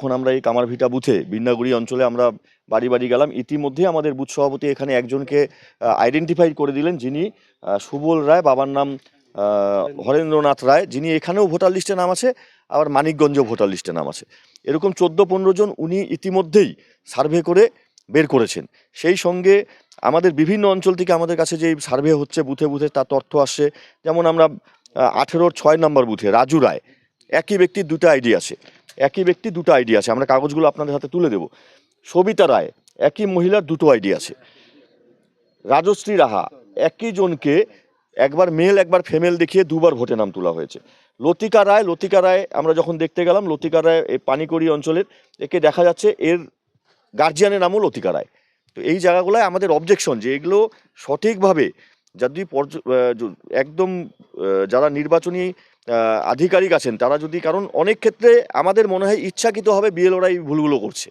এখন আমরা এই কামারভিটা বুথে বিন্নাগুড়ি অঞ্চলে আমরা বাড়ি বাড়ি গেলাম। ইতিমধ্যে আমাদের বুথ সভাপতি এখানে একজনকে আইডেন্টিফাই করে দিলেন, যিনি সুবল রায়, বাবার নাম হরেন্দ্রনাথ রায়, যিনি এখানেও ভোটার লিস্টে নাম আছে, আবার মানিকগঞ্জেও ভোটার লিস্টে নাম আছে। এরকম 14-15 জন উনি ইতিমধ্যেই সার্ভে করে বের করেছেন। সেই সঙ্গে আমাদের বিভিন্ন অঞ্চল থেকে আমাদের কাছে যে সার্ভে হচ্ছে বুথে বুথে তার তথ্য আসছে। যেমন আমরা 18-র 6 নম্বর বুথে রাজু রায়, একই ব্যক্তির দুটো আইডি আছে, আমরা কাগজগুলো আপনাদের হাতে তুলে দেব। সবিতা রায়, একই মহিলার দুটো আইডি আছে। রাজশ্রী রাহা, একই জনকে একবার মেল একবার ফিমেল দেখিয়ে দুবার ভোটে নাম তোলা হয়েছে। লতিকা রায় আমরা যখন দেখতে গেলাম, লতিকা রায় এই পানিকড়ি অঞ্চলের, একে দেখা যাচ্ছে এর গার্জিয়ানের নামও লতিকা রায়। তো এই জায়গাগুলোয় আমাদের অবজেকশন যে এগুলো সঠিকভাবে যদি একদম যারা নির্বাচনী আধিকারিক আছেন তারা যদি, কারণ অনেক ক্ষেত্রে আমাদের মনে হয় ইচ্ছাকৃতভাবে বিএলওরা এই ভুলগুলো করছে।